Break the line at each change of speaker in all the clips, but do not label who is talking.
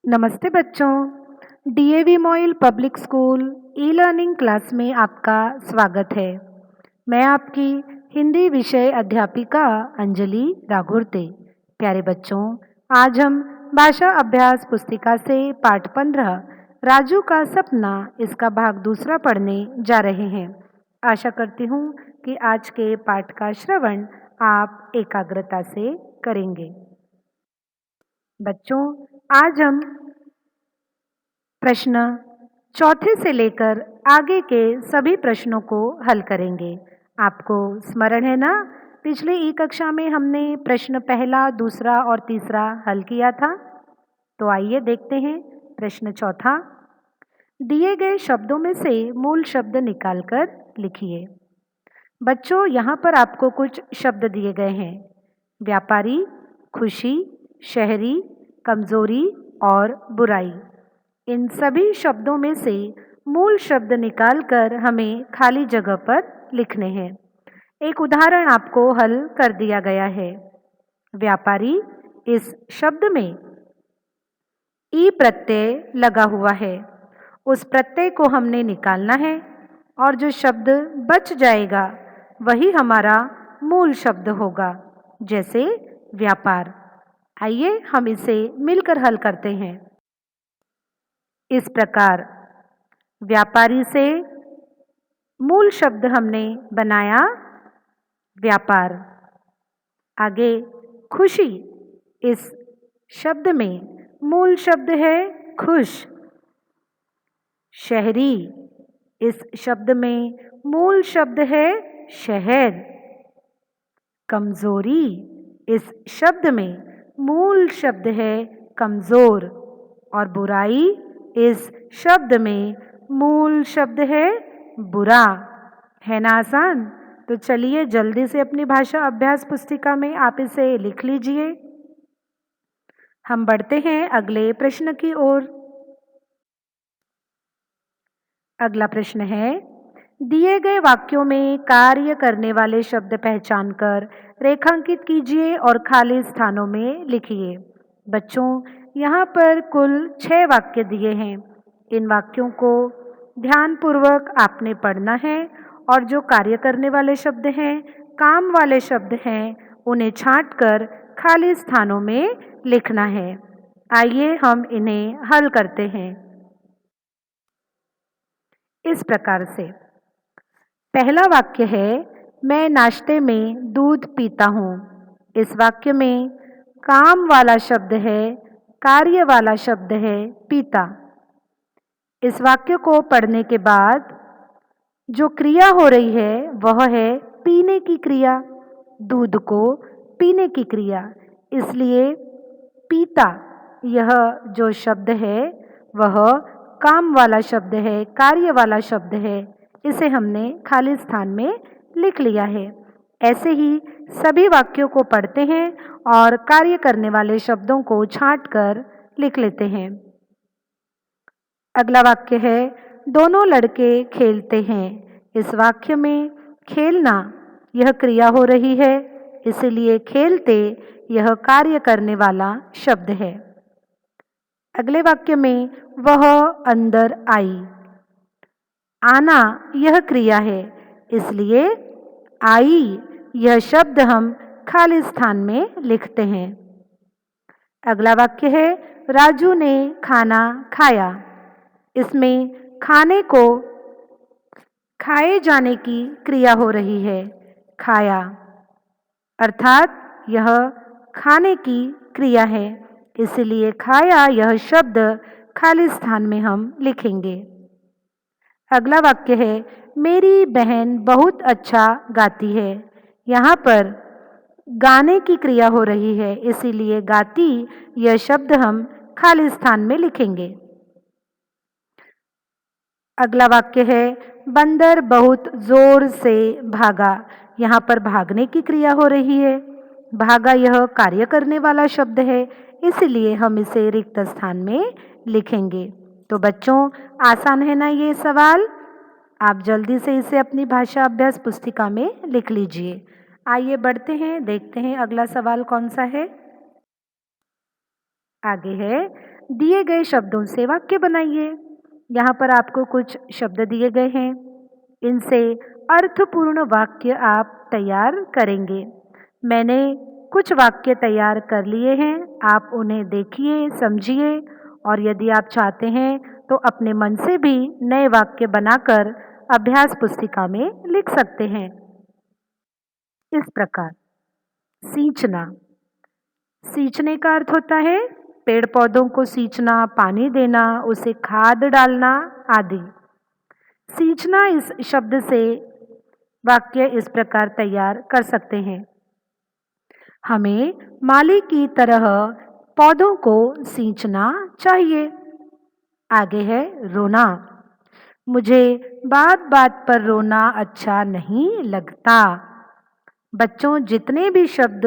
नमस्ते बच्चों। DAV MOIL public school e learning class में आपका स्वागत है। मैं आपकी हिंदी विषय अध्यापिका अंजलि राघुर्ते। प्यारे बच्चों, आज हम भाषा अभ्यास पुस्तिका से पाठ 15 राजू का सपना इसका भाग दूसरा पढ़ने जा रहे हैं। आशा करती हूँ कि आज के पाठ का श्रवण आप एकाग्रता से करेंगे। बच्चों, आज हम प्रश्न चौथे से लेकर आगे के सभी प्रश्नों को हल करेंगे। आपको स्मरण है ना, पिछले ई कक्षा में हमने प्रश्न पहला, दूसरा और तीसरा हल किया था। तो आइए देखते हैं प्रश्न चौथा। दिए गए शब्दों में से मूल शब्द निकालकर लिखिए। बच्चों, यहाँ पर आपको कुछ शब्द दिए गए हैं: व्यापारी, खुशी, शहरी, कमजोरी और बुराई। इन सभी शब्दों में से मूल शब्द निकालकर हमें खाली जगह पर लिखने हैं। एक उदाहरण आपको हल कर दिया गया है। व्यापारी, इस शब्द में ई प्रत्यय लगा हुआ है। उस प्रत्यय को हमने निकालना है और जो शब्द बच जाएगा वही हमारा मूल शब्द होगा, जैसे व्यापार। आइए हम इसे मिलकर हल करते हैं। इस प्रकार व्यापारी से मूल शब्द हमने बनाया व्यापार। आगे खुशी, इस शब्द में मूल शब्द है खुश। शहरी, इस शब्द में मूल शब्द है शहर। कमजोरी, इस शब्द में मूल शब्द है कमजोर। और बुराई, इस शब्द में मूल शब्द है बुरा। है ना आसान? तो चलिए जल्दी से अपनी भाषा अभ्यास पुस्तिका में आप इसे लिख लीजिए। हम बढ़ते हैं अगले प्रश्न की ओर। अगला प्रश्न है, दिए गए वाक्यों में कार्य करने वाले शब्द पहचानकर रेखांकित कीजिए और खाली स्थानों में लिखिए। बच्चों, यहाँ पर कुल 6 वाक्य दिए हैं। इन वाक्यों को ध्यानपूर्वक आपने पढ़ना है और जो कार्य करने वाले शब्द हैं, काम वाले शब्द हैं, उन्हें छांटकर खाली स्थानों में लिखना है। आइए हम इन्हें हल करते हैं इस प्रकार से। पहला वाक्य है, मैं नाश्ते में दूध पीता हूँ। इस वाक्य में काम वाला शब्द है, कार्य वाला शब्द है पीता। इस वाक्य को पढ़ने के बाद जो क्रिया हो रही है वह है पीने की क्रिया, दूध को पीने की क्रिया। इसलिए पीता, यह जो शब्द है वह काम वाला शब्द है, कार्य वाला शब्द है। इसे हमने खाली स्थान में लिख लिया है। ऐसे ही सभी वाक्यों को पढ़ते हैं और कार्य करने वाले शब्दों को छांटकर लिख लेते हैं। अगला वाक्य है, दोनों लड़के खेलते हैं। इस वाक्य में खेलना, यह क्रिया हो रही है, इसलिए खेलते यह कार्य करने वाला शब्द है। अगले वाक्य में वह अंदर आई। आना यह क्रिया है, इसलिए आई यह शब्द हम खाली स्थान में लिखते हैं। अगला वाक्य है, राजू ने खाना खाया। इसमें खाने को खाए जाने की क्रिया हो रही है, खाया, अर्थात यह खाने की क्रिया है, इसलिए खाया यह शब्द खाली स्थान में हम लिखेंगे। अगला वाक्य है, मेरी बहन बहुत अच्छा गाती है। यहाँ पर गाने की क्रिया हो रही है, इसीलिए गाती यह शब्द हम खाली स्थान में लिखेंगे। अगला वाक्य है, बंदर बहुत जोर से भागा। यहाँ पर भागने की क्रिया हो रही है, भागा यह कार्य करने वाला शब्द है, इसलिए हम इसे रिक्त स्थान में लिखेंगे। तो बच्चों, आसान है ना ये सवाल? आप जल्दी से इसे अपनी भाषा अभ्यास पुस्तिका में लिख लीजिए। आइए बढ़ते हैं, देखते हैं अगला सवाल कौन सा है। आगे है, दिए गए शब्दों से वाक्य बनाइए। यहाँ पर आपको कुछ शब्द दिए गए हैं, इनसे अर्थपूर्ण वाक्य आप तैयार करेंगे। मैंने कुछ वाक्य तैयार कर लिए हैं, आप उन्हें देखिए, समझिए और यदि आप चाहते हैं तो अपने मन से भी नए वाक्य बनाकर अभ्यास पुस्तिका में लिख सकते हैं। इस प्रकार सींचना, सींचने का अर्थ होता है पेड़ पौधों को सींचना, पानी देना, उसे खाद डालना आदि। सींचना इस शब्द से वाक्य इस प्रकार तैयार कर सकते हैं। हमें माली की तरह पौधों को सींचना चाहिए। आगे है रोना, मुझे बात बात पर रोना अच्छा नहीं लगता। बच्चों, जितने भी शब्द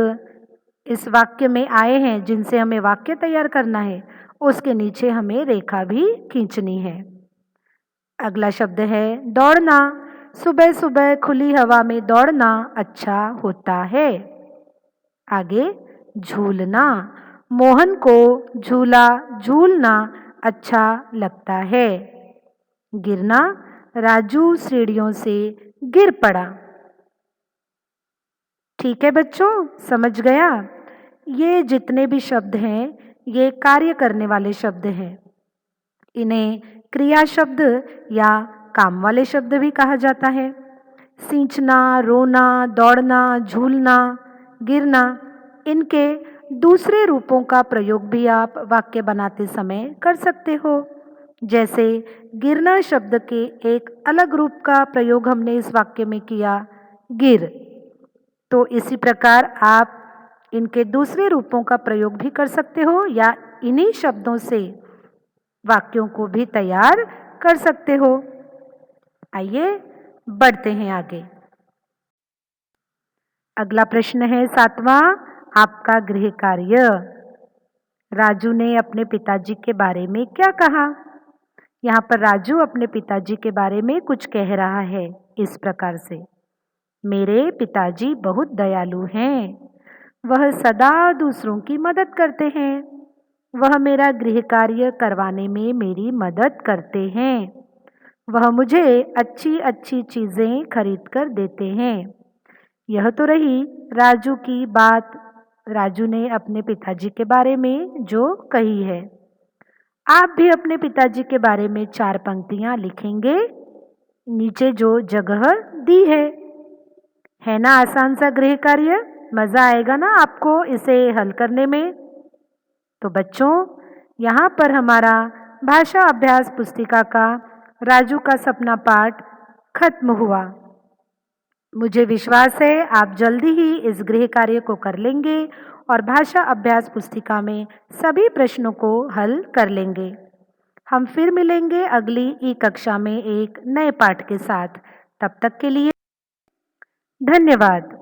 इस वाक्य में आए हैं जिनसे हमें वाक्य तैयार करना है, उसके नीचे हमें रेखा भी खींचनी है। अगला शब्द है दौड़ना, सुबह सुबह खुली हवा में दौड़ना अच्छा होता है। आगे झूलना, मोहन को झूला झूलना अच्छा लगता है। गिरना, राजू सीढ़ियों से गिर पड़ा। ठीक है बच्चों, समझ गया? ये जितने भी शब्द हैं ये कार्य करने वाले शब्द हैं। इन्हें क्रिया शब्द या काम वाले शब्द भी कहा जाता है। सींचना, रोना, दौड़ना, झूलना, गिरना, इनके दूसरे रूपों का प्रयोग भी आप वाक्य बनाते समय कर सकते हो। जैसे गिरना शब्द के एक अलग रूप का प्रयोग हमने इस वाक्य में किया, गिर। तो इसी प्रकार आप इनके दूसरे रूपों का प्रयोग भी कर सकते हो या इन्हीं शब्दों से वाक्यों को भी तैयार कर सकते हो। आइए बढ़ते हैं आगे। अगला प्रश्न है 7वां, आपका गृह कार्य। राजू ने अपने पिताजी के बारे में क्या कहा? यहाँ पर राजू अपने पिताजी के बारे में कुछ कह रहा है इस प्रकार से, मेरे पिताजी बहुत दयालु हैं। वह सदा दूसरों की मदद करते हैं। वह मेरा गृह कार्य करवाने में मेरी मदद करते हैं। वह मुझे अच्छी अच्छी चीज़ें खरीद कर देते हैं। यह तो रही राजू की बात, राजू ने अपने पिताजी के बारे में जो कही है। आप भी अपने पिताजी के बारे में 4 पंक्तियां लिखेंगे नीचे जो जगह दी है ना आसान सा गृह कार्य? मज़ा आएगा ना आपको इसे हल करने में? तो बच्चों, यहाँ पर हमारा भाषा अभ्यास पुस्तिका का राजू का सपना पाठ खत्म हुआ। मुझे विश्वास है आप जल्दी ही इस गृह कार्य को कर लेंगे और भाषा अभ्यास पुस्तिका में सभी प्रश्नों को हल कर लेंगे। हम फिर मिलेंगे अगली ई कक्षा में एक नए पाठ के साथ। तब तक के लिए धन्यवाद।